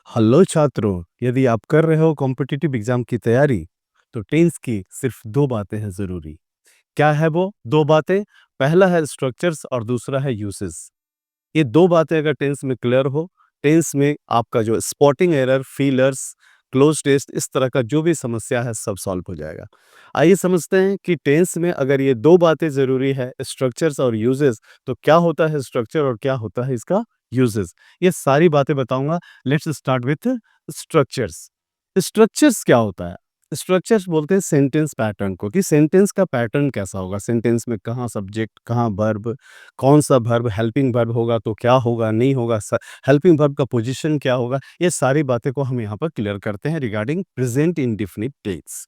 Hello छात्रों, यदि आप कर रहे हो कॉम्पिटिटिव एग्जाम की तैयारी तो टेंस की सिर्फ दो बातें हैं जरूरी। क्या है वो दो बातें? पहला है स्ट्रक्चर्स और दूसरा है यूसेस। ये दो बातें अगर टेंस में क्लियर हो, टेंस में आपका जो spotting error, fillers, cloze test, इस तरह का जो भी समस्या है सब सॉल्व हो जाएगा। आइए समझते हैं कि टेंस में अगर ये दो बातें जरूरी है, स्ट्रक्चर्स और यूजेस, तो क्या होता है स्ट्रक्चर और क्या होता है इसका यूजेस। ये सारी बातें बताऊंगा। Let's start with structures. Structures क्या होता है? स्ट्रक्चर्स बोलते हैं सेंटेंस पैटर्न को, कि सेंटेंस का पैटर्न कैसा होगा, सेंटेंस में कहाँ सब्जेक्ट, कहाँ वर्ब, कौन सा वर्ब, हेल्पिंग वर्ब होगा तो क्या होगा, नहीं होगा, हेल्पिंग वर्ब का पोजीशन क्या होगा। ये सारी बातें को हम यहाँ पर क्लियर करते हैं रिगार्डिंग प्रेजेंट इंडेफिनिट टेंस।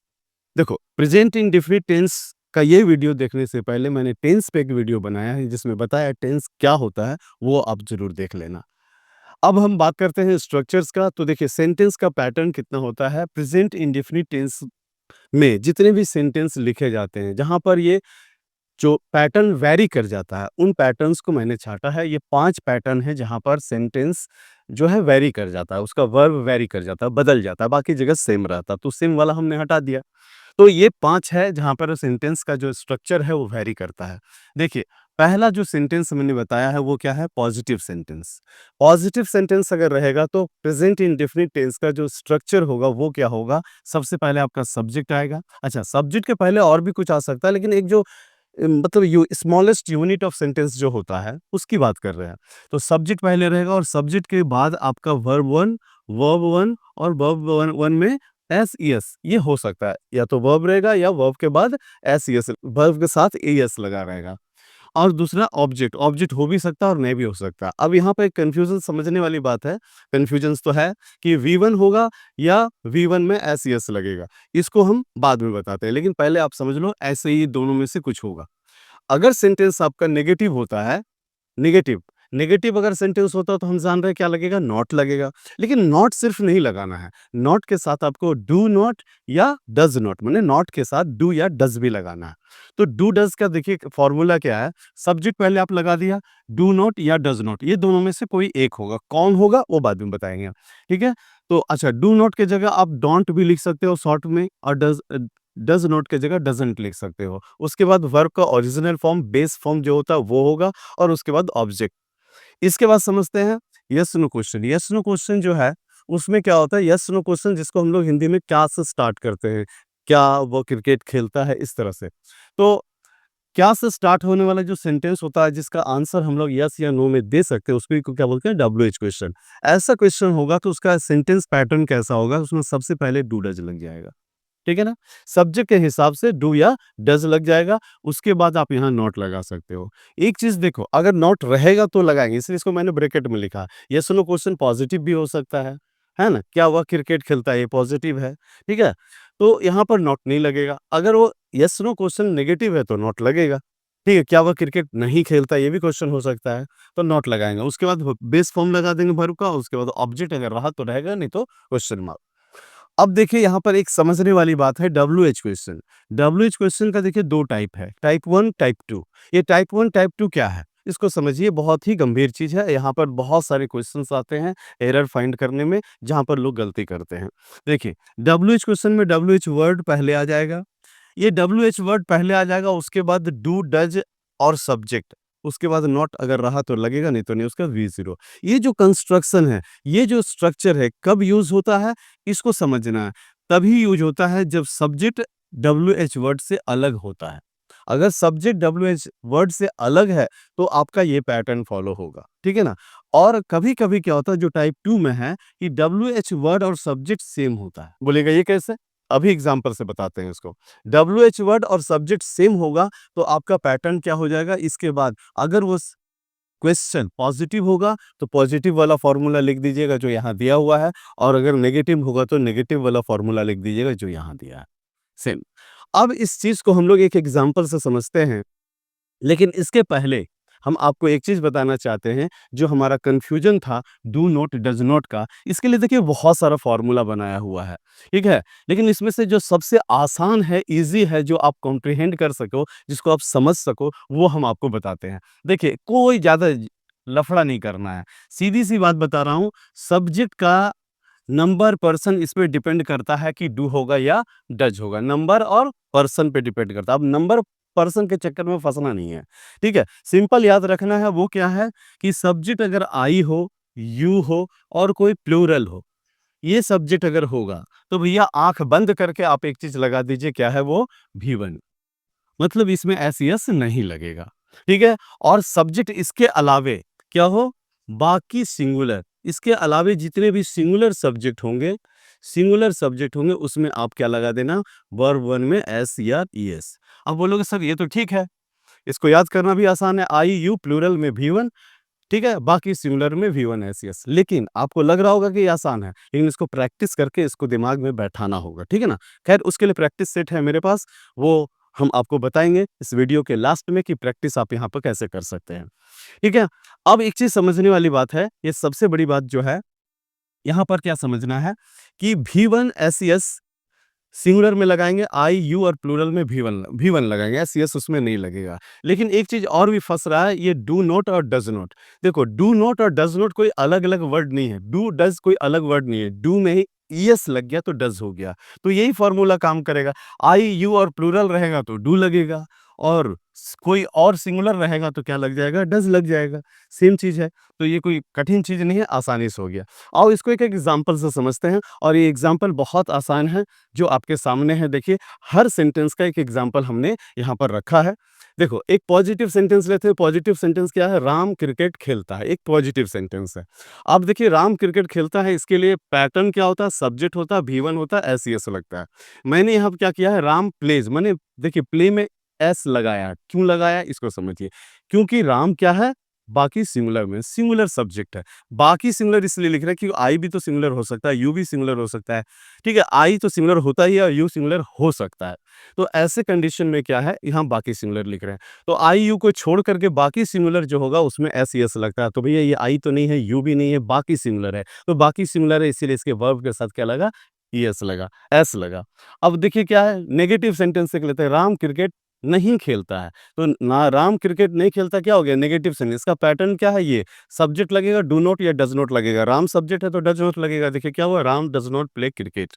देखो, प्रेजेंट इंडेफिनिट टेंस का ये वीडियो देखने से पहले मैंने टेंस पे एक वीडियो बनाया है जिसमें बताया टेंस क्या होता है, वो आप जरूर देख लेना। अब हम बात करते हैं स्ट्रक्चर्स का। तो देखिए, सेंटेंस का पैटर्न कितना होता है प्रेजेंट इंडेफिनिट टेंस में। जितने भी सेंटेंस लिखे जाते हैं जहां पर ये जो पैटर्न वैरी कर जाता है, उन पैटर्न्स को मैंने छांटा है। ये 5 पैटर्न है जहां पर सेंटेंस जो है वैरी कर जाता है, उसका वर्ब वैरी कर जाता है, बदल जाता है, बाकी जगह सेम रहता है, तो सेम वाला हमने हटा दिया। तो ये 5 है जहां पर सेंटेंस का जो स्ट्रक्चर है वो वैरी करता है। देखिए, पहला जो सेंटेंस मैंने बताया है वो क्या है? Positive sentence. पॉजिटिव सेंटेंस अगर रहेगा तो प्रेजेंट इंडेफिनिट टेंस का जो स्ट्रक्चर होगा वो क्या होगा? सबसे पहले आपका सब्जेक्ट आएगा। अच्छा, सब्जेक्ट के पहले और भी कुछ आ सकता है, लेकिन एक जो मतलब you smallest unit of sentence जो होता है उसकी बात कर रहे हैं। तो सब्जेक्ट पहले रहेगा और सब्जेक्ट के बाद आपका वर्ब वन और वर्ब वन वन में एस एस ये हो सकता है, या तो वर्ब रहेगा या वर्ब के बाद एस एस, वर्ब के साथ एस लगा रहेगा। और दूसरा ऑब्जेक्ट, ऑब्जेक्ट हो भी सकता है और नहीं भी हो सकता। अब यहाँ पे कंफ्यूजन समझने वाली बात है, कंफ्यूजन तो है कि V1 होगा या V1 में एस एस लगेगा। इसको हम बाद में बताते हैं, लेकिन पहले आप समझ लो ऐसे ही दोनों में से कुछ होगा। अगर सेंटेंस आपका नेगेटिव होता है, नेगेटिव नेगेटिव अगर सेंटेंस होता है तो हम जान रहे हैं क्या लगेगा? नॉट लगेगा। लेकिन नॉट सिर्फ नहीं लगाना है, नॉट के साथ आपको डू नॉट या डज नॉट, माने नॉट के साथ डू या डज भी लगाना है। तो डू डज का देखिए फॉर्मूला क्या है? सब्जेक्ट पहले आप लगा दिया, डू नॉट या डज नॉट, ये दोनों में से कोई एक होगा। कौन होगा वो बाद में बताएंगे, ठीक है? तो अच्छा, डू नॉट के जगह आप डोंट भी लिख सकते हो शॉर्ट में, और डज नॉट के जगह डजंट लिख सकते हो। उसके बाद वर्ब का ओरिजिनल फॉर्म, बेस फॉर्म जो होता है वो होगा, और उसके बाद ऑब्जेक्ट। इसके बाद समझते हैं yes no question. Yes no question जो है उसमें क्या होता है? यस नो क्वेश्चन जिसको हम लोग हिंदी में क्या से स्टार्ट करते हैं, क्या वो क्रिकेट खेलता है, इस तरह से। तो क्या से स्टार्ट होने वाला जो सेंटेंस होता है जिसका आंसर हम लोग यस या नो में दे सकते हैं, उसको क्या बोलते हैं? WH question. ऐसा क्वेश्चन होगा तो उसका सेंटेंस पैटर्न कैसा होगा? उसमें सबसे पहले डू डज लग जाएगा, ठीक है ना? सब्जेक्ट के हिसाब से डू या डज लग जाएगा। उसके बाद आप यहाँ नॉट लगा सकते हो। एक चीज देखो, अगर नॉट रहेगा तो लगाएंगे, इसलिए इसको मैंने ब्रैकेट में लिखा। यस नो क्वेश्चन पॉजिटिव भी हो सकता है ना? क्या वह क्रिकेट खेलता है, ये पॉजिटिव है, ठीक है? तो यहाँ पर नॉट नहीं लगेगा। अगर वो यस नो क्वेश्चन नेगेटिव है तो नॉट लगेगा, ठीक है? क्या वह क्रिकेट नहीं खेलता, ये भी क्वेश्चन हो सकता है, तो नॉट लगाएंगे। उसके बाद बेस फॉर्म लगा देंगे वर्ब का, उसके बाद ऑब्जेक्ट अगर रहा तो रहेगा, नहीं तो क्वेश्चन मार्क। अब देखिए, यहाँ पर एक समझने वाली बात है, WH क्वेश्चन। WH क्वेश्चन का देखिए 2 टाइप है, टाइप 1, टाइप 2। ये टाइप 1, टाइप 2 क्या है? इसको समझिए, बहुत ही गंभीर चीज़ है। यहाँ पर बहुत सारे क्वेश्चंस आते हैं एरर फाइंड करने में, जहाँ पर लोग गलती करते हैं। देखिए, WH क्वेश्चन में WH वर्ड पहले आ जाएगा। ये WH वर्ड पहले आ जाएगा, उसके बाद डू, डज और सब्जेक्ट। उसके बाद नॉट अगर रहा तो लगेगा, नहीं तो नहीं, उसका V0। ये जो कंस्ट्रक्शन है, ये जो स्ट्रक्चर है, कब यूज़ होता है इसको समझना है। तभी यूज़ होता है जब सब्जेक्ट WH वर्ड से अलग होता है। अगर सब्जेक्ट WH वर्ड से अलग है तो आपका ये पैटर्न फॉलो होगा, ठीक है ना? और कभी-कभी क्या होता है जो टाइप 2 में है कि WH वर्ड और सब्जेक्ट सेम होता है। बोलिएगा ये कैसे? अभी एग्जांपल से बताते हैं इसको। WH वर्ड और सब्जेक्ट सेम होगा तो आपका पैटर्न क्या हो जाएगा? इसके बाद अगर वो क्वेश्चन पॉजिटिव होगा तो पॉजिटिव वाला फॉर्मूला लिख दीजिएगा जो यहाँ दिया हुआ है, और अगर नेगेटिव होगा तो नेगेटिव वाला फॉर्मूला लिख दीजिएगा जो यहाँ दिया है, सेम। अब इस चीज को हम लोग एक एग्जांपल से समझते हैं, लेकिन इसके पहले हम आपको एक चीज बताना चाहते हैं। जो हमारा कंफ्यूजन था डू नॉट, डज नॉट का, इसके लिए देखिए बहुत सारा फॉर्मूला बनाया हुआ है, ठीक है? लेकिन इसमें से जो सबसे आसान है, इजी है, जो आप कॉम्प्रिहेंड कर सको, जिसको आप समझ सको, वो हम आपको बताते हैं। देखिए, कोई ज्यादा लफड़ा नहीं करना है, सीधी सी बात बता रहा हूं। सब्जेक्ट का नंबर पर्सन इस पे डिपेंड करता है कि डू होगा या डज होगा। नंबर और पर्सन पे डिपेंड करता है। अब नंबर पर्सन के चक्कर में फंसना नहीं है, ठीक है। सिंपल याद रखना है, वो क्या है कि सब्जेक्ट अगर आई हो, यू हो और कोई प्लूरल हो, ये सब्जेक्ट अगर होगा तो भैया आंख बंद करके आप एक चीज लगा दीजिए, क्या है वो, भी1। मतलब इसमें एस यस नहीं लगेगा, ठीक है। और सब्जेक्ट इसके अलावे क्या हो, बाकी सिंगुलर, इसके अलावे जितने भी सिंगुलर सब्जेक्ट होंगे उसमें आप क्या लगा देना, वर्ब वन में एस या ईएस। अब बोलोगे सर ये तो ठीक है, इसको याद करना भी आसान है, आई यू प्लूरल में भी1, ठीक है, बाकी सिंगुलर में V1 एस। लेकिन आपको लग रहा होगा कि ये आसान है, लेकिन इसको प्रैक्टिस करके इसको दिमाग में बैठाना होगा, ठीक है ना। खैर उसके लिए प्रैक्टिस सेट है मेरे पास, वो हम आपको बताएंगे इस वीडियो के लास्ट में कि प्रैक्टिस आप यहाँ पर कैसे कर सकते हैं, ठीक है। अब एक चीज समझने वाली बात है, ये सबसे बड़ी बात जो है यहाँ पर क्या समझना है कि V1 एस सिंगुलर में लगाएंगे आई यू और प्लूरल में भी वन लगाएंगे, एस यस उसमें नहीं लगेगा। लेकिन एक चीज और भी फंस रहा है, ये डू नॉट और डज नॉट। देखो डू नॉट और डज नॉट कोई अलग अलग वर्ड नहीं है, डू डज कोई अलग वर्ड नहीं है, डू में ही यस लग गया तो डज हो गया, तो यही फॉर्मूला काम करेगा। आई यू और प्लूरल रहेगा तो डू लगेगा, और कोई और सिंगुलर रहेगा तो क्या लग जाएगा, डज लग जाएगा। सेम चीज है, तो ये कोई कठिन चीज नहीं है, आसानी से हो गया। आओ इसको एक एक एग्जाम्पल से समझते हैं, और ये एग्जाम्पल बहुत आसान है जो आपके सामने है। देखिए हर सेंटेंस का एक एग्जाम्पल हमने यहाँ पर रखा है। देखो एक पॉजिटिव सेंटेंस लेते हैं, पॉजिटिव सेंटेंस क्या है, राम क्रिकेट खेलता है, एक पॉजिटिव सेंटेंस है। अब देखिए राम क्रिकेट खेलता है, इसके लिए पैटर्न क्या होता है, सब्जेक्ट होता है, भी1 होता है, एस यस लगता है। मैंने यहाँ पर क्या किया है, राम प्लेज, मैंने देखिए प्ले में एस लगाया, क्यों लगाया इसको समझिए। क्योंकि राम क्या है, बाकी सिंगुलर में, सिंगुलर सब्जेक्ट है। बाकी सिंगुलर इसलिए लिख रहा है कि आई भी तो सिंगुलर हो सकता है, यू भी सिंगुलर हो सकता है, ठीक है। आई तो सिंगुलर होता ही है और यू सिंगुलर हो सकता है, तो ऐसे कंडीशन में क्या है, यहाँ बाकी सिंगुलर लिख रहे हैं। तो आई यू को छोड़ करके बाकी सिंगुलर जो होगा उसमें एस यस लगता है, तो भैया ये आई तो नहीं है, यू भी नहीं है, बाकी सिंगुलर है, तो बाकी सिंगुलर है इसीलिए इसके वर्ब के साथ क्या लगा, यस लगा, एस लगा। अब देखिए क्या है, नेगेटिव सेंटेंस से लेते हैं, राम क्रिकेट नहीं खेलता है, तो ना राम क्रिकेट नहीं खेलता क्या हो गया, नेगेटिव सेंटेंस। इसका पैटर्न क्या है, ये सब्जेक्ट लगेगा, डू नॉट या डज नॉट लगेगा, राम सब्जेक्ट है तो डज नॉट लगेगा। देखिए क्या हुआ, Ram does not play cricket.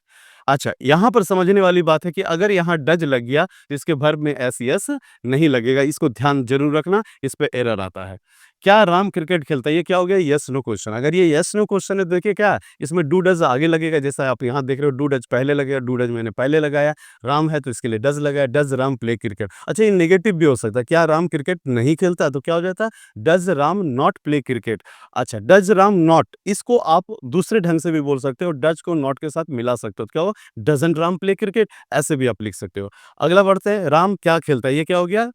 अच्छा यहाँ पर समझने वाली बात है कि अगर यहाँ डज लग गया तो इसके वर्ब में एस यस नहीं लगेगा, इसको ध्यान जरूर रखना, इस पे एरर आता है। क्या राम क्रिकेट खेलता है, ये क्या हो गया, यस नो क्वेश्चन। अगर ये यस नो क्वेश्चन है, देखिए क्या इसमें डू डज आगे लगेगा, जैसा आप यहाँ देख रहे हो, डू डज पहले लगेगा, डू डज मैंने पहले लगाया, राम है तो इसके लिए डज लगाया, डज राम प्ले क्रिकेट। अच्छा ये नेगेटिव भी हो सकता है, क्या राम क्रिकेट नहीं खेलता, तो क्या हो जाता है, does Ram not play cricket. अच्छा डज राम नॉट, इसको आप दूसरे ढंग से भी बोल सकते हो, डज को नॉट के साथ मिला सकते हो, तो क्या हो, डजंट राम प्ले क्रिकेट, ऐसे भी आप लिख सकते हो। अगला बढ़ते हैं, राम क्या खेलता है, ये क्या हो गया,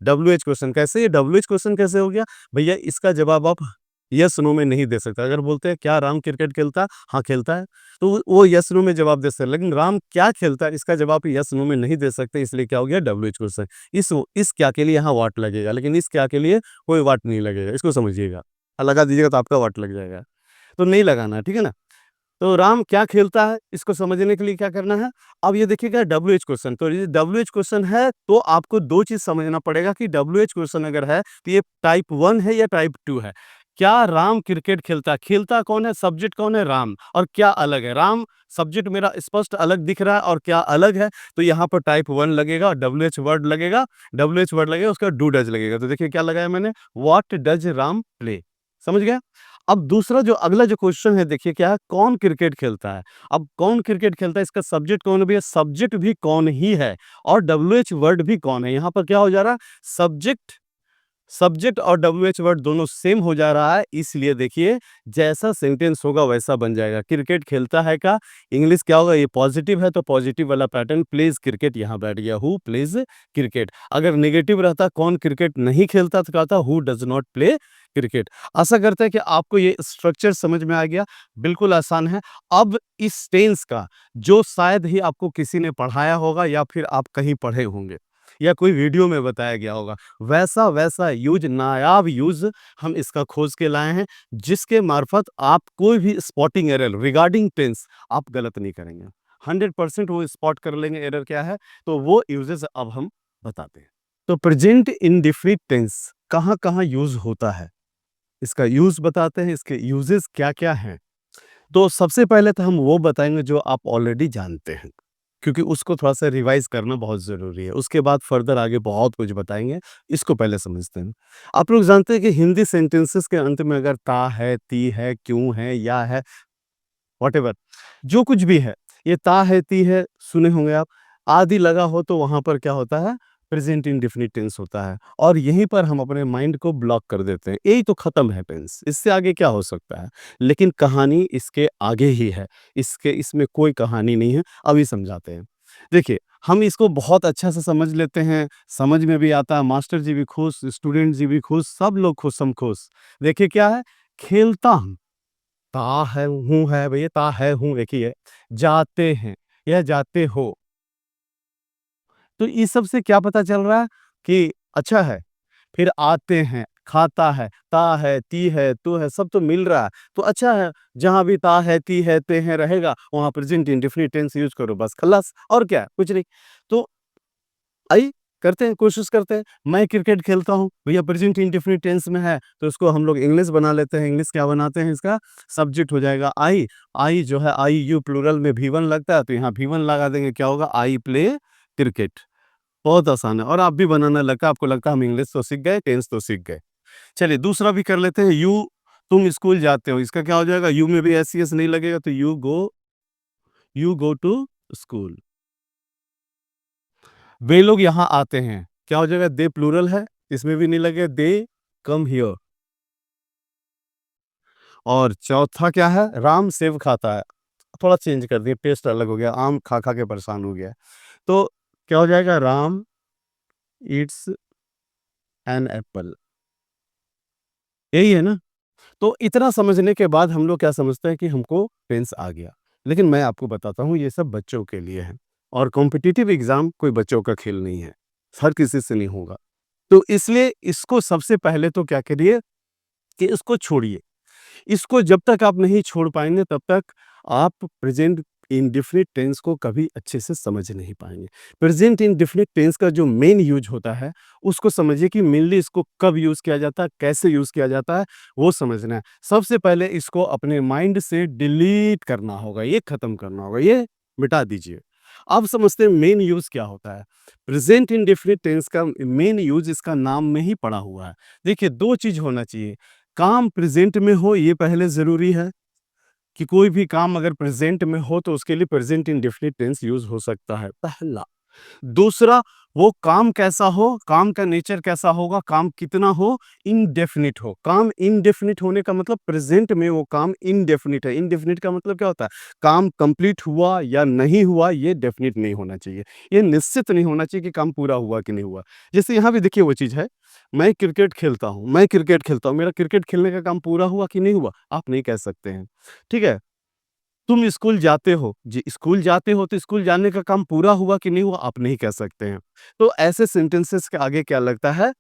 डब्ल्यू एच क्वेश्चन। कैसे ये डब्ल्यू एच क्वेश्चन कैसे हो गया भैया, इसका जवाब आप यस नो में नहीं दे सकते। अगर बोलते हैं क्या राम क्रिकेट खेलता है, हाँ खेलता है, तो वो यस नो में जवाब दे सकते हैं, लेकिन राम क्या खेलता है इसका जवाब यस नो में नहीं दे सकते, इसलिए क्या हो गया, डब्ल्यू एच क्वेश्चन। इस क्या के लिए यहाँ वाट लगेगा, लेकिन इस क्या के लिए कोई वाट नहीं लगेगा, इसको समझिएगा। लगा दीजिएगा तो आपका वाट लग जाएगा, तो नहीं लगाना है, ठीक है ना। तो राम क्या खेलता है, इसको समझने के लिए क्या करना है, अब ये देखिएगा डब्ल्यू एच क्वेश्चन, तो ये डब्ल्यू एच क्वेश्चन है तो आपको दो चीज समझना पड़ेगा कि डब्ल्यू एच क्वेश्चन अगर है तो ये टाइप 1 है या टाइप 2 है। क्या राम क्रिकेट खेलता है, खेलता कौन है, सब्जेक्ट कौन है, राम, और क्या अलग है, राम सब्जेक्ट मेरा स्पष्ट अलग दिख रहा है और क्या अलग है, तो यहाँ पर टाइप 1 लगेगा, डब्ल्यू एच वर्ड लगेगा, उसका डू डज लगेगा। तो देखिए क्या लगाया मैंने, व्हाट डज राम प्ले, समझ गया। अब दूसरा जो अगला जो क्वेश्चन है, देखिए क्या है, कौन क्रिकेट खेलता है। अब कौन क्रिकेट खेलता है, इसका सब्जेक्ट कौन भी है, सब्जेक्ट भी कौन ही है, और डब्ल्यू एच वर्ड भी कौन है। यहाँ पर क्या हो जा रहा है, सब्जेक्ट और डब्ल्यू एच वर्ड दोनों सेम हो जा रहा है, इसलिए देखिए जैसा सेंटेंस होगा वैसा बन जाएगा। क्रिकेट खेलता है का इंग्लिश क्या होगा, ये पॉजिटिव है तो पॉजिटिव वाला पैटर्न, प्लेज क्रिकेट यहाँ बैठ गया, हु प्लेज क्रिकेट। अगर नेगेटिव रहता, कौन क्रिकेट नहीं खेलता, तो कहता who does not play cricket. आशा करते हैं कि आपको ये स्ट्रक्चर समझ में आ गया, बिल्कुल आसान है। अब इस टेंस का जो शायद ही आपको किसी ने पढ़ाया होगा या फिर आप कहीं पढ़े होंगे या कोई वीडियो में बताया गया होगा, वैसा वैसा यूज, नायाब यूज हम इसका खोज के लाए हैं, जिसके मार्फत आप कोई भी स्पॉटिंग एरर रिगार्डिंग टेंस आप गलत नहीं करेंगे, 100% वो स्पॉट कर लेंगे एरर क्या है। तो वो यूजेस अब हम बताते हैं। तो प्रेजेंट इंडेफिनिट टेंस कहाँ कहाँ यूज होता है, इसका यूज बताते हैं, इसके यूजेस क्या क्या हैं। तो सबसे पहले तो हम वो बताएँगे जो आप ऑलरेडी जानते हैं, क्योंकि उसको थोड़ा-सा रिवाइज़ करना बहुत ज़रूरी है। उसके बाद फर्दर आगे बहुत कुछ बताएँगे, इसको पहले समझते हैं। आप लोग जानते हैं कि हिंदी सेंटेंसेस के अंत में अगर ता है, ती है, क्यों है, या है, व्हाटएवर जो कुछ भी है, ये ता है, ती है, सुने होंगे आप। आदि लगा हो तो वहाँ पर क्या होता है? प्रेज़ेंट इंडेफ़िनिट टेंस होता है और यहीं पर हम अपने माइंड को ब्लॉक कर देते हैं। यही तो ख़त्म है टेंस, इससे आगे क्या हो सकता है? लेकिन कहानी इसके आगे ही है। इसमें कोई कहानी नहीं है, अभी समझाते हैं। देखिए, हम इसको बहुत अच्छा से समझ लेते हैं, समझ में भी आता है, मास्टर जी भी खुश, स्टूडेंट जी भी खुश, सब लोग खुश हम खुश। देखिए क्या है? खेलता हूँ। ता है, हूँ है भैया, ता है, हूँ एक ही है। जाते हैं या जाते हो। तो इस सब से क्या पता चल रहा है कि अच्छा है। फिर आते हैं, खाता है, ता है, ती है, तू है, सब तो मिल रहा है। तो अच्छा है, जहाँ भी ता है, ती है, ते हैं रहेगा, वहाँ प्रेज़ेंट इंडेफ़िनिट टेंस यूज़ करो बस खल्लास और क्या है, कुछ नहीं। तो आइए करते हैं, कोशिश करते हैं। मैं क्रिकेट खेलता हूँ, भैया प्रेज़ेंट इंडेफ़िनिट टेंस में है, तो इसको हम लोग इंग्लिश बना लेते हैं। इंग्लिश क्या बनाते हैं इसका? सब्जेक्ट हो जाएगा आई। आई जो है आई यू प्लूरल में वी 1 लगता है, तो यहाँ वी 1 लगा देंगे, क्या होगा? I play cricket. बहुत आसान है और आप भी बनाना लगता है, आपको लगता है हम इंग्लिश तो सीख गए, टेंस तो सीख गए। चलिए दूसरा भी कर लेते हैं। तुम स्कूल जाते हो, इसका क्या हो जाएगा? यू में भी एस सी एस नहीं लगेगा, तो यू गो टू स्कूल। वे लोग यहाँ आते हैं, क्या हो जाएगा? दे प्लूरल है, इसमें भी नहीं लगेगा, दे कम हियर। और चौथा क्या है? राम सेब खाता है। थोड़ा चेंज कर दिए, टेस्ट अलग हो गया, आम खा-खा के परेशान हो गया। तो क्या हो जाएगा? Ram eats an apple. यही है ना? तो इतना समझने के बाद हम लोग क्या समझते हैं कि हमको टेंस आ गया। लेकिन मैं आपको बताता हूँ ये सब बच्चों के लिए है और कॉम्पिटिटिव एग्ज़ाम कोई बच्चों का खेल नहीं है। हर किसी से नहीं होगा। तो इसलिए इसको सबसे पहले तो क्या करिए कि इसको छोड़िए। इसको जब तक आप नहीं छोड़ पाएँगे तब तक आप प्रेज़ेंट इंडेफ़िनिट टेंस को कभी अच्छे से समझ नहीं पाएँगे। प्रेज़ेंट इंडेफ़िनिट टेंस का जो मेन यूज़ होता है, उसको समझिए कि मेनली इसको कब यूज़ किया जाता है, कैसे यूज़ किया जाता है, वो समझना है। सबसे पहले इसको अपने माइंड से डिलीट करना होगा, ये खत्म करना होगा, ये मिटा दीजिए। अब समझते हैं मेन यूज़ क्या होता है। प्रेज़ेंट इंडेफ़िनिट टेंस का मेन यूज़ इसका नाम में ही पड़ा हुआ है। देखिए 2 चीज़ होना चाहिए, काम प्रेज़ेंट में हो ये पहले ज़रूरी है कि कोई भी काम अगर प्रेज़ेंट में हो तो उसके लिए प्रेज़ेंट इंडेफ़िनिट टेंस यूज़ हो सकता है, पहला। दूसरा, वो काम कैसा हो, काम का नेचर कैसा होगा, काम कितना हो, इंडेफ़िनिट हो। काम इंडेफ़िनिट होने का मतलब प्रेज़ेंट में वो काम इंडेफ़िनिट है। इंडेफ़िनिट का मतलब क्या होता है? काम कंप्लीट हुआ या नहीं हुआ ये डेफ़िनिट नहीं होना चाहिए। ये निश्चित नहीं होना चाहिए कि काम पूरा हुआ कि नहीं हुआ। जैसे यहाँ भी देखिए वो चीज़ है, मैं क्रिकेट खेलता हूँ, मेरा क्रिकेट खेलने का काम पूरा हुआ कि नहीं हुआ? आप नहीं कह सकते हैं। ठीक है? तुम स्कूल जाते हो, जी स्कूल जाते हो तो स्कूल जाने का काम पूरा हुआ कि नहीं हुआ आप नहीं कह सकते हैं। तो ऐसे सेंटेंसेस के आगे क्या लगता है?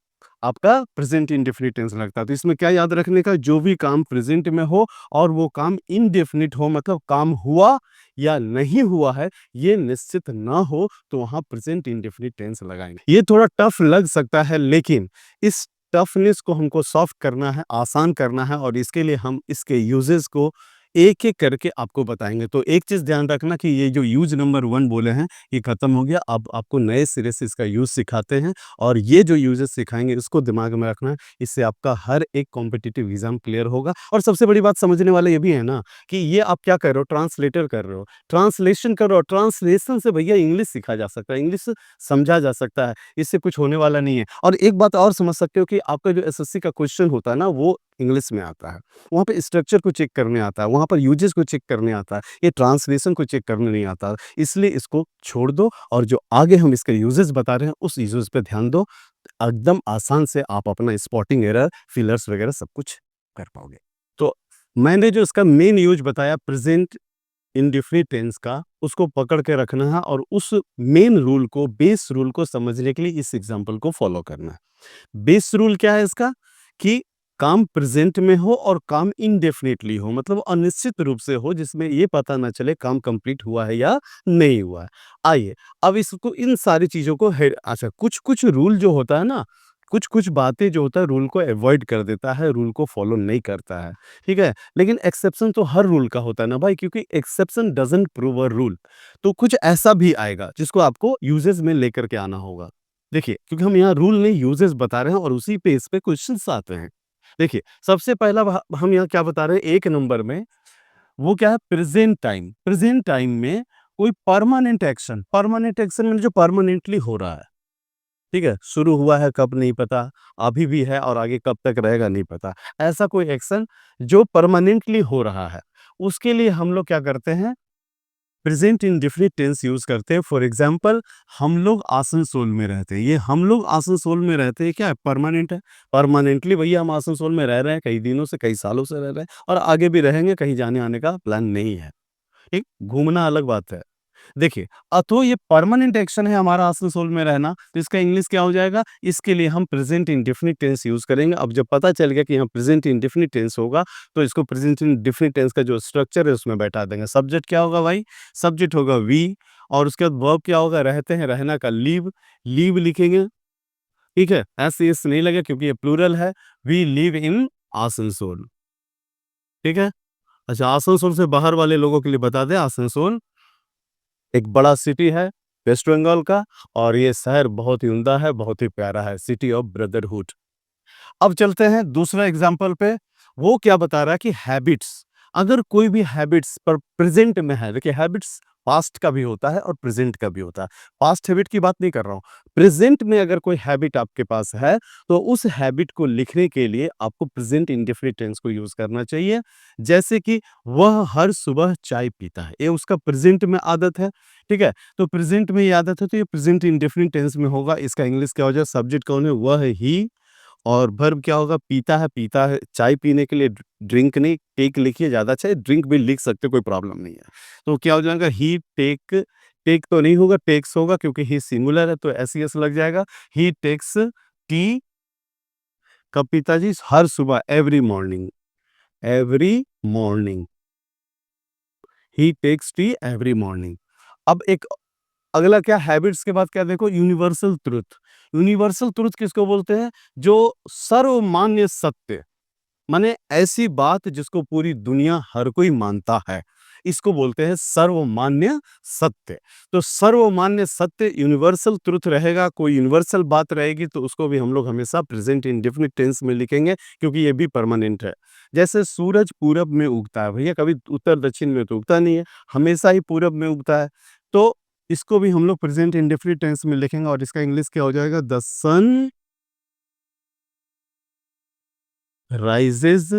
आपका प्रेज़ेंट इंडेफ़िनिट टेंस लगता है। तो इसमें क्या याद रखने का जो भी काम प्रेज़ेंट में हो और वो काम इंडेफ़िनिट हो मतलब काम हुआ या नहीं हुआ है, ये निश्चित ना हो तो वहाँ प्रेज़ेंट इंडेफ़िनिट टेंस लगाएँगे। ये थोड़ा टफ लग सकता है लेकिन इस टफनेस को हमको सॉफ्ट करना है, आसान करना है और इसके लिए हम इसके यूज़ेज़ को एक-एक करके आपको बताएँगे। तो एक चीज़ ध्यान रखना कि ये जो यूज़ नंबर 1 बोले हैं, ये खत्म हो गया। अब आपको नए सिरे से इसका यूज़ सिखाते हैं और ये जो यूज़ेज़ सिखाएँगे इसको दिमाग में रखना है। इससे आपका हर एक कॉम्पिटिटिव एग्ज़ाम क्लियर होगा और सबसे बड़ी बात समझने वाला ये भी है ना कि ये आप क्या कर रहे हो ट्रांसलेटर कर रहे हो, ट्रांसलेशन कर रहे हो। ट्रांसलेशन से भैया इंग्लिश सीखा जा सकता है, इंग्लिश समझा जा सकता है। इससे कुछ होने वाला नहीं है और एक बात और समझ सकते हो कि आपका जो एसएससी का क्वेश्चन होता है ना, वो इंग्लिश में आता है। वहाँ पे स्ट्रक्चर को चेक करने आता है, वहाँ पर यूजेस को चेक करने आता है, ये ट्रांसलेशन को चेक करने नहीं आता। इसलिए इसको छोड़ दो और जो आगे हम इसके यूजेस बता रहे हैं, उस यूजेस पे ध्यान दो। एकदम आसान से आप अपना स्पॉटिंग एरर, फिलर्स वगैरह सब कुछ कर पाओगे। तो मैंने जो इसका मेन यूज़ बताया प्रेज़ेंट इंडेफ़िनिट टेंस का, उसको पकड़ के रखना है और उस मेन रूल को, बेस रूल को समझने के लिए इस एग्ज़ाम्पल को फ़ॉलो करना है। बेस रूल क्या है इसका कि काम प्रेजेंट में हो और काम इंडेफिनिटली हो मतलब अनिश्चित रूप से हो जिसमें ये पता ना चले काम कंप्लीट हुआ है या नहीं हुआ है। आइए अब इसको इन सारी चीजों को अच्छा कुछ कुछ रूल जो होता है ना कुछ-कुछ बातें जो होता है रूल को अवॉइड कर देता है, रूल को फॉलो नहीं करता है, ठीक है? लेकिन एक्सेप्शन तो हर रूल का होता है ना भाई, क्योंकि exception doesn't prove a rule. तो कुछ ऐसा भी आएगा जिसको आपको यूजेज़ में लेकर के आना होगा। देखिए, क्योंकि हम यहाँ रूल नहीं यूजेज़ बता रहे हैं और उसी पे इस पे क्वेश्चन्स आते हैं। देखिए, सबसे पहला हम यहाँ क्या बता रहे हैं 1 नंबर में, वो क्या है प्रेज़ेंट टाइम। प्रेज़ेंट टाइम में कोई परमानेंट एक्शन मतलब जो परमानेंटली हो रहा है। ठीक है? शुरू हुआ है कब नहीं पता, अभी भी है और आगे कब तक रहेगा नहीं पता। ऐसा कोई एक्शन जो परमानेंटली हो रहा है, उसके लिए हम लोग क्या करते हैं, प्रेज़ेंट इंडेफ़िनिट टेंस यूज़ करते हैं। फॉर एग्ज़ाम्पल हम लोग आसनसोल में रहते हैं। ये हम लोग आसनसोल में रहते हैं क्या है? परमानेंट है। परमानेंटली भैया हम आसनसोल में रह रहे हैं, कई दिनों से, कई सालों से रह रहे हैं और आगे भी रहेंगे, कहीं जाने-आने का प्लान नहीं है। ठीक? घूमना अलग बात है। देखिए, तो ये परमानेंट एक्शन है हमारा आसनसोल में रहना, तो इसका इंग्लिश क्या हो जाएगा? इसके लिए हम प्रेज़ेंट इंडेफ़िनिट टेंस यूज़ करेंगे। अब जब पता चल गया कि यहाँ प्रेज़ेंट इंडेफ़िनिट टेंस होगा, तो इसको प्रेज़ेंट इंडेफ़िनिट टेंस का जो स्ट्रक्चर है उसमें बैठा देंगे। सब्जेक्ट क्या होगा भाई? सब्जेक्ट होगा वी और उसके बाद वर्ब क्या होगा? रहते हैं, रहना का लिव, लिव लिखेंगे, ठीक है? एस-एस नहीं लगेगा क्योंकि ये प्लूरल है। वी लिव इन आसनसोल, ठीक है? अच्छा, आसनसोल से बाहर वाले लोगों के लिए बता दें, आसनसोल एक बड़ा सिटी है वेस्ट बंगाल का और ये शहर बहुत ही उम्दा है, बहुत ही प्यारा है, सिटी ऑफ ब्रदरहुड। अब चलते हैं दूसरा एग्जाम्पल पे। वो क्या बता रहा है कि हैबिट्स, अगर कोई भी हैबिट्स पर प्रेजेंट में है, देखिए हैबिट्स पास्ट का भी होता है और प्रेजेंट का भी होता है। पास्ट हैबिट की बात नहीं कर रहा हूँ, प्रेजेंट में अगर कोई हैबिट आपके पास है तो उस हैबिट को लिखने के लिए आपको प्रेजेंट इंडेफिनिट टेंस को यूज करना चाहिए। जैसे कि वह हर सुबह चाय पीता है, ये उसका प्रेजेंट में आदत है, ठीक है? तो प्रेजेंट में ये आदत है तो ये प्रेजेंट इंडेफिनिट टेंस में होगा। इसका इंग्लिश क्या हो जाए? सब्जेक्ट कौन है? वह है ही और वर्ब क्या होगा? पीता है, चाय पीने के लिए ड्रिंक नहीं, टेक लिखिए ज़्यादा अच्छा है, ड्रिंक भी लिख सकते हो, कोई प्रॉब्लम नहीं है। तो क्या हो जाएगा? ही टेक, टेक तो नहीं होगा, टेक्स होगा क्योंकि ही सिंगुलर है तो एस-ई-एस लग जाएगा। ही टेक्स टी, कब पीता जी? हर सुबह, एवरी मॉर्निंग, ही टेक्स टी एवरी मॉर्निंग। अब एक अगला क्या हैबिट्स के बाद क्या देखो? Universal truth. यूनिवर्सल ट्रुथ किसको बोलते हैं? जो सर्वमान्य सत्य, माने ऐसी बात जिसको पूरी दुनिया हर कोई मानता है, इसको बोलते हैं सर्वमान्य सत्य। तो सर्वमान्य सत्य यूनिवर्सल ट्रुथ रहेगा, कोई यूनिवर्सल बात रहेगी तो उसको भी हम लोग हमेशा प्रेजेंट इंडेफिनिट टेंस में लिखेंगे क्योंकि ये भी परमानेंट है। जैसे सूरज पूरब में उगता है, भैया कभी उत्तर दक्षिण में तो उगता नहीं है, हमेशा ही पूरब में उगता है। तो इसको भी हम लोग प्रेजेंट इंडेफिनिट टेंस में लिखेंगे और इसका इंग्लिश क्या हो जाएगा? The sun rises,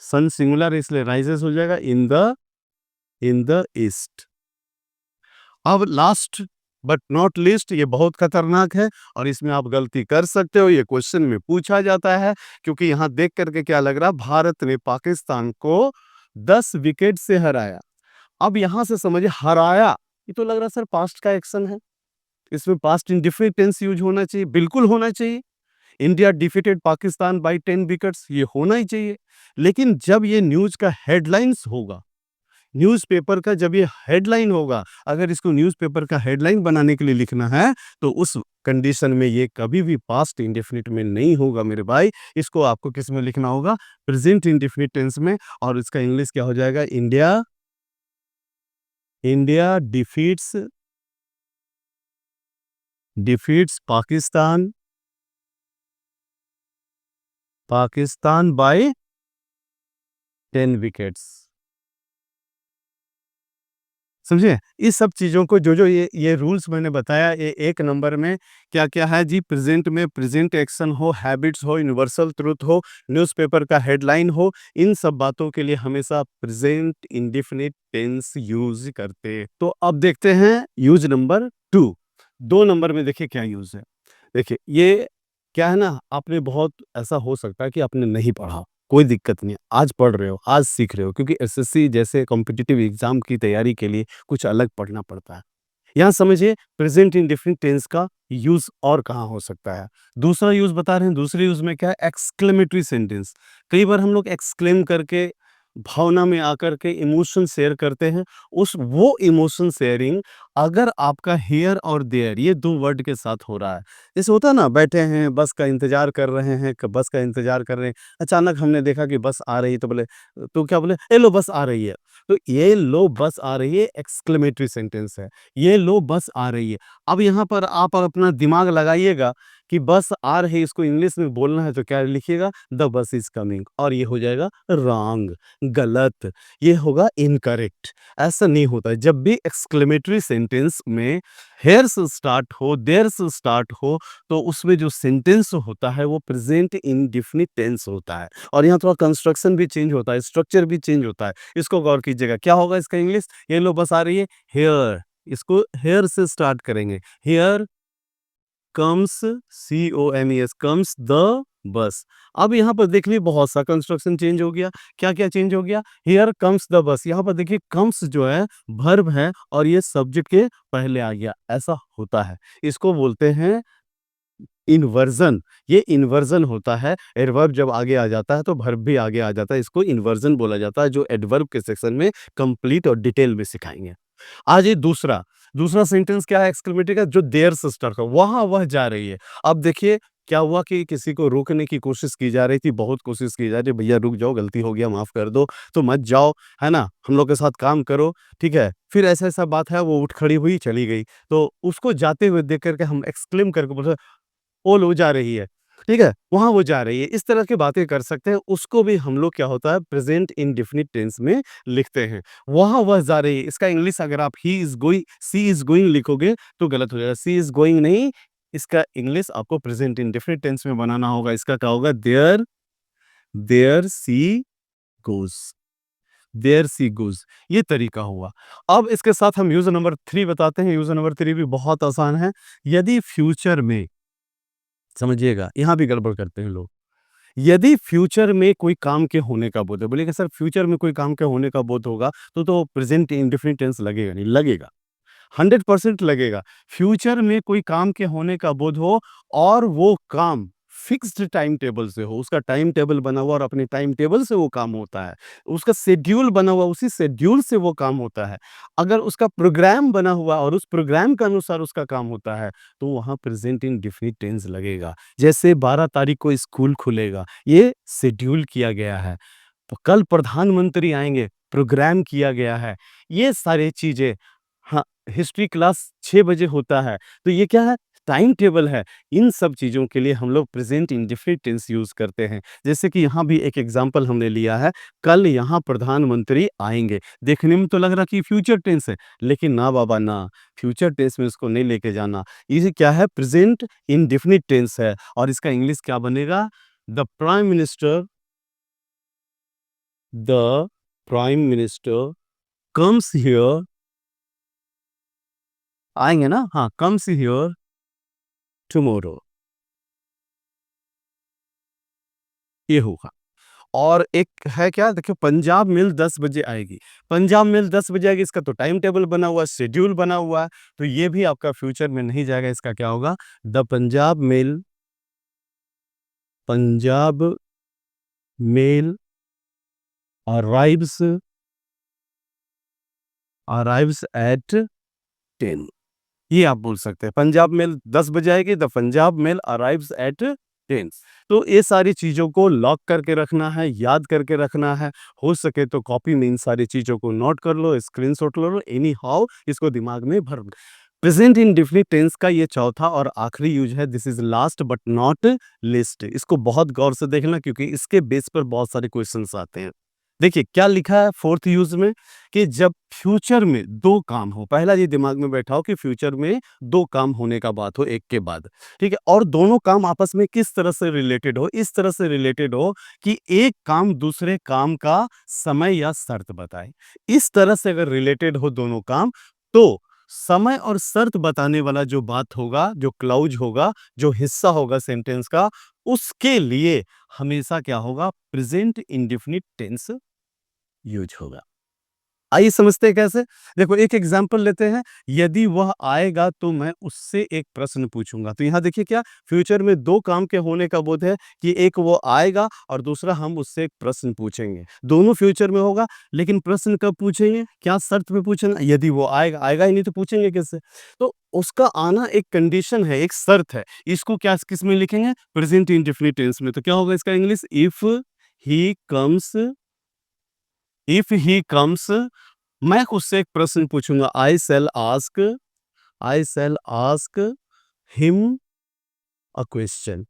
sun singular है इसलिए राइजेस हो जाएगा इन द ईस्ट। अब लास्ट बट नॉट लीस्ट, ये बहुत खतरनाक है और इसमें आप गलती कर सकते हो, ये क्वेश्चन में पूछा जाता है क्योंकि यहां देख करके क्या लग रहा है? भारत ने पाकिस्तान को 10 विकेट से हराया। अब यहां से समझिए हराया, ये तो लग रहा है सर पास्ट का एक्शन है, इसमें पास्ट इंडेफिनिट टेंस यूज होना चाहिए, बिल्कुल होना चाहिए। India defeated Pakistan by 10 wickets, ये होना ही चाहिए। लेकिन जब ये न्यूज़ का हेडलाइंस होगा, न्यूज़पेपर का जब ये हेडलाइन होगा, अगर इसको न्यूज़पेपर का हेडलाइन बनाने के लिए लिखना है, तो उस कंडीशन में ये कभी भी पास्ट इंडेफिनिट में नहीं होगा मेरे भाई। इसको आपको किस में लिखना होगा? प्रेज़ेंट इंडेफिनिट टेंस में और इसका इंग्लिश क्या हो जाएगा? India defeats Pakistan by 10 wickets. समझे? इस सब चीज़ों को जो ये रूल्स मैंने बताया, ये 1 नंबर में क्या-क्या है जी? प्रेज़ेंट में प्रेज़ेंट एक्शन हो, हैबिट्स हो, यूनिवर्सल ट्रुथ हो, न्यूज़पेपर का हेडलाइन हो, इन सब बातों के लिए हमेशा प्रेज़ेंट इंडेफिनिट टेंस यूज़ करते। तो अब देखते हैं यूज़ नंबर 2। 2 नंबर में देखिए क्या यूज़ है। देखिए, ये क्या है ना, आपने बहुत ऐसा हो सकता है कि आपने नहीं पढ़ा, कोई दिक्कत नहीं है। आज पढ़ रहे हो, आज सीख रहे हो क्योंकि एसएससी जैसे कॉम्पिटिटिव एग्ज़ाम की तैयारी के लिए कुछ अलग पढ़ना पड़ता है। यहाँ समझिए प्रेज़ेंट इंडेफिनिट टेंस का यूज़ और कहाँ हो सकता है। दूसरा यूज़ बता रहे हैं, दूसरे यूज़ में क्या है? Exclamatory sentence. कई बार हम लोग एक्सक्लेम करके, भावना में आकर के इमोशन शेयर करते हैं। उस वो इमोशन शेयरिंग अगर आपका हियर और देयर ये 2 वर्ड के साथ हो रहा है, जैसे होता है ना बैठे हैं, बस का इंतज़ार कर रहे हैं, क बस का इंतज़ार कर रहे हैं, अचानक हमने देखा कि बस आ रही है तो बोले तो क्या बोले, "ये लो बस आ रही है।" तो ये लो बस आ रही है एक्सक्लेमेटरी सेंटेंस है, ये लो बस आ रही है। अब यहाँ पर आप अपना दिमाग लगाइएगा कि बस आ रही है इसको इंग्लिश में बोलना है तो क्या लिखिएगा, द बस इज़ कमिंग और ये हो जाएगा रॉन्ग, गलत, ये होगा इनकरेक्ट। ऐसा नहीं होता है। जब भी एक्सक्लेमेटरी सेंटेंस में हेयर से स्टार्ट हो, देयर से स्टार्ट हो, तो उसमें जो सेंटेंस होता है वो प्रेजेंट इंडेफिनिट टेंस होता है और यहाँ थोड़ा कंस्ट्रक्शन भी चेंज होता है, स्ट्रक्चर भी चेंज होता है। इसको गौर कीजिएगा, क्या होगा इसका इंग्लिश? ये लो बस आ रही है, हेयर, इसको हेयर से स्टार्ट करेंगे। Here comes, COMES, comes the bus. अब यहाँ पर देख लीजिए बहुत सा कंस्ट्रक्शन चेंज हो गया। क्या-क्या चेंज हो गया? Here comes the bus. यहाँ पर देखिए कम्स जो है वर्ब है और ये सब्जेक्ट के पहले आ गया, ऐसा होता है। इसको बोलते हैं इन्वर्जन। ये इन्वर्जन होता है, एडवर्ब जब आगे आ जाता है तो वर्ब भी आगे आ जाता है। इसको इन्वर्जन बोला जाता है जो एडवर्ब के सेक्शन में कंप्लीट और डिटेल में सिखाएँगे। आज ये दूसरा, दूसरा सेंटेंस क्या है एक्सक्लेमेटरी का जो देयर से स्टार्ट हो, वहाँ वह जा रही है। अब देखिए क्या हुआ कि किसी को रोकने की कोशिश की जा रही थी, बहुत कोशिश की जा रही है, भैया रुक जाओ गलती हो गया माफ़ कर दो, तो मत जाओ, है ना? हम लोग के साथ काम करो, ठीक है? फिर ऐसा-ऐसा बात है वो उठ खड़ी हुई चली गई। तो उसको जाते हुए देख कर के हम एक्सक्लेम करके बोल वो लो जा रही है, ठीक है? वहाँ वो जा रही है, इस तरह की बातें कर सकते हैं, उसको भी हम लोग क्या होता है प्रेज़ेंट इंडेफ़िनिट टेंस में लिखते हैं। वहाँ वह जा रही है, इसका इंग्लिश अगर आप he is going she is going लिखोगे तो गलत हो जाएगा, शी इज़ गोइंग नहीं, इसका इंग्लिश आपको प्रेज़ेंट इंडेफ़िनिट टेंस में बनाना होगा, इसका क्या होगा there there she goes, there she goes ये तरीका हुआ। अब इसके साथ हम यूज़र नंबर 3 बताते हैं, यूज़र नंबर 3 भी बहुत आसान है। यदि फ्यूचर में समझिएगा, यहाँ भी गड़बड़ करते हैं लोग। यदि फ्यूचर में कोई काम के होने का बोध है, बोलिएगा सर फ्यूचर में कोई काम के होने का बोध होगा, तो प्रेज़ेंट इंडेफ़िनिट टेंस लगेगा नहीं, लगेगा। 100% लगेगा। फ्यूचर में कोई काम के होने का बोध हो और वो काम फिक्स्ड टाइम टेबल से हो, उसका टाइम टेबल बना हुआ और अपने टाइम टेबल से वो काम होता है। उसका शेड्यूल बना हुआ, उसी शेड्यूल से वो काम होता है। अगर उसका प्रोग्राम बना हुआ और उस प्रोग्राम के अनुसार उसका काम होता है, तो वहाँ प्रेज़ेंट इंडेफ़िनिट टेंस लगेगा। जैसे 12 तारीख को स्कूल खुलेगा, ये शेड्यूल किया गया है। तो कल प्रधानमंत्री आएँगे, प्रोग्राम किया गया है। ये सारी चीज़ें हाँ, हिस्ट्री क्लास 6 बजे होता है, तो ये क्या है? टाइम टेबल है। इन सब चीज़ों के लिए हम लोग प्रेज़ेंट इंडेफ़िनिट टेंस यूज़ करते हैं। जैसे कि यहाँ भी एक एग्ज़ाम्पल हमने लिया है, कल यहाँ प्रधानमंत्री आएँगे। देखने में तो लग रहा है कि फ्यूचर टेंस है, लेकिन ना बाबा ना, फ्यूचर टेंस में इसको नहीं लेके जाना। ये क्या है? प्रेज़ेंट इंडेफ़िनिट टेंस है और इसका इंग्लिश क्या बनेगा? The prime minister the prime minister comes here आएँगे ना? हाँ, कम्स हियर टुमारो ये होगा। और एक है क्या देखिए पंजाब मेल 10 बजे आएगी। पंजाब मेल 10 बजे आएगी इसका तो टाइम टेबल बना हुआ है, शेड्यूल बना हुआ है, तो ये भी आपका फ्यूचर में नहीं जाएगा, इसका क्या होगा? The Punjab mail arrives arrives at 10 ये आप बोल सकते हैं। पंजाब मेल 10 बजे आएगी, the Punjab mail arrives at 10 तो ये सारी चीज़ों को लॉक करके रखना है, याद करके रखना है। हो सके तो कॉपी में इन सारी चीज़ों को नोट कर लो, स्क्रीनशॉट ले लो, एनी हाउ इसको दिमाग में भर लो। प्रेज़ेंट इंडेफ़िनिट टेंस का ये चौथा और आखिरी यूज़ है, this is last but not least. इसको बहुत गौर से देखना क्योंकि इसके बेस पर बहुत सारे क्वेश्चन्स आते हैं। देखिए क्या लिखा है 4th यूज़ में कि जब फ्यूचर में 2 काम हो, पहला ये दिमाग में बैठाओ कि फ्यूचर में 2 काम होने का बात हो एक के बाद, ठीक है? और दोनों काम आपस में किस तरह से रिलेटेड हो, इस तरह से रिलेटेड हो कि एक काम दूसरे काम का समय या शर्त बताए। इस तरह से अगर रिलेटेड हो दोनों काम, तो समय और शर्त बताने वाला जो बात होगा, जो क्लॉज़ होगा, जो हिस्सा होगा सेंटेंस का, उसके लिए हमेशा क्या होगा? प्रेज़ेंट इंडेफ़िनिट टेंस यूज़ होगा। आइए समझते हैं कैसे? देखो एक एग्ज़ाम्पल लेते हैं, यदि वह आएगा तो मैं उससे एक प्रश्न पूछूँगा। तो यहाँ देखिए क्या फ्यूचर में 2 काम के होने का बोध है कि एक वो आएगा और दूसरा हम उससे एक प्रश्न पूछेंगे। दोनों फ्यूचर में होगा, लेकिन प्रश्न कब पूछेंगे? क्या शर्त पे पूछेंगे? यदि वो आएगा, आएगा ही नहीं तो पूछेंगे कैसे? तो उसका आना एक कंडीशन है, एक शर्त है। इसको क्या किस में लिखेंगे? प्रेज़ेंट इंडेफ़िनिट टेंस में। तो क्या होगा इसका English? He comes if he comes मैं उससे एक प्रश्न पूछूंगा आई शैल आस्क हिम अ क्वेश्चन।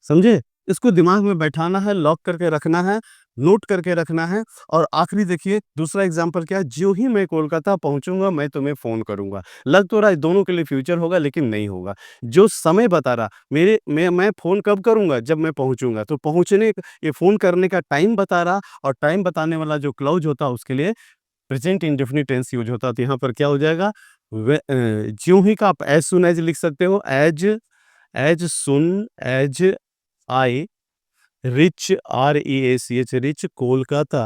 समझे? इसको दिमाग में बैठाना है, लॉक करके रखना है, नोट करके रखना है। और आखिरी देखिए दूसरा एग्जांपल क्या है, जो ही मैं कोलकाता पहुंचूंगा मैं तुम्हें फोन करूंगा। लग तो रहा है दोनों के लिए फ्यूचर होगा लेकिन नहीं होगा। जो समय बता रहा मेरे मैं फोन कब करूंगा, जब मैं पहुंचूंगा। तो ये फोन करने का टाइम बता रहा, और टाइम बताने वाला जो क्लॉज होता है उसके लिए प्रेजेंट इंडेफिनिट टेंस यूज होता है। तो यहाँ पर क्या हो जाएगा, ज्यों ही का आप एज सुन एज लिख सकते हो, as as soon as I reach REACH reach Kolkata,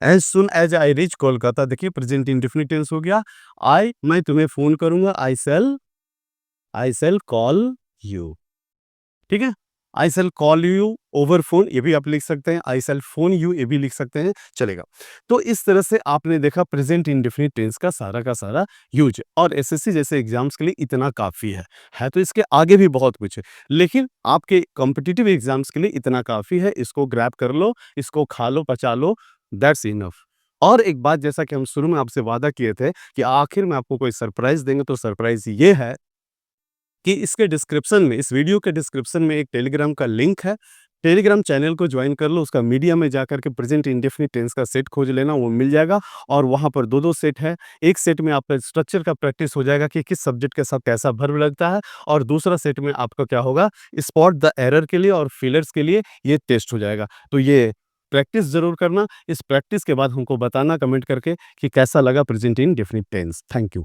as soon as I reach Kolkata. देखिए प्रेजेंट इंडेफिनिट टेंस हो गया। आई मैं तुम्हें फोन करूंगा, आई सेल कॉल यू। ठीक है, I shall call you over phone, ये भी आप लिख सकते हैं। आई सेल फोन यू, ये भी लिख सकते हैं, चलेगा। तो इस तरह से आपने देखा प्रेजेंट इंडेफिनिट टेंस का सारा यूज, और एसएससी जैसे एग्जाम्स के लिए इतना काफी है तो इसके आगे भी बहुत कुछ है, लेकिन आपके कॉम्पिटिटिव एग्जाम्स के लिए इतना काफी है। इसको ग्रैब कर लो, इसको खा लो, पचा लो, दैट्स इनफ। और एक बात, जैसा कि हम शुरू में आपसे वादा किए थे कि आखिर में आपको कोई सरप्राइज देंगे, तो सरप्राइज ये है कि इसके डिस्क्रिप्शन में, इस वीडियो के डिस्क्रिप्शन में एक टेलीग्राम का लिंक है। टेलीग्राम चैनल को ज्वाइन कर लो, उसका मीडिया में जाकर के प्रेजेंट इंडेफिनिट टेंस का सेट खोज लेना, वो मिल जाएगा। और वहाँ पर 2-2 सेट है। एक सेट में आपका स्ट्रक्चर का प्रैक्टिस हो जाएगा कि किस सब्जेक्ट के साथ कैसा वर्ब लगता है, और दूसरा सेट में आपका क्या होगा, स्पॉट द एरर के लिए और फिलर्स के लिए ये टेस्ट हो जाएगा। तो ये प्रैक्टिस ज़रूर करना। इस प्रैक्टिस के बाद हमको बताना कमेंट करके कि कैसा लगा present indefinite tense. Thank you.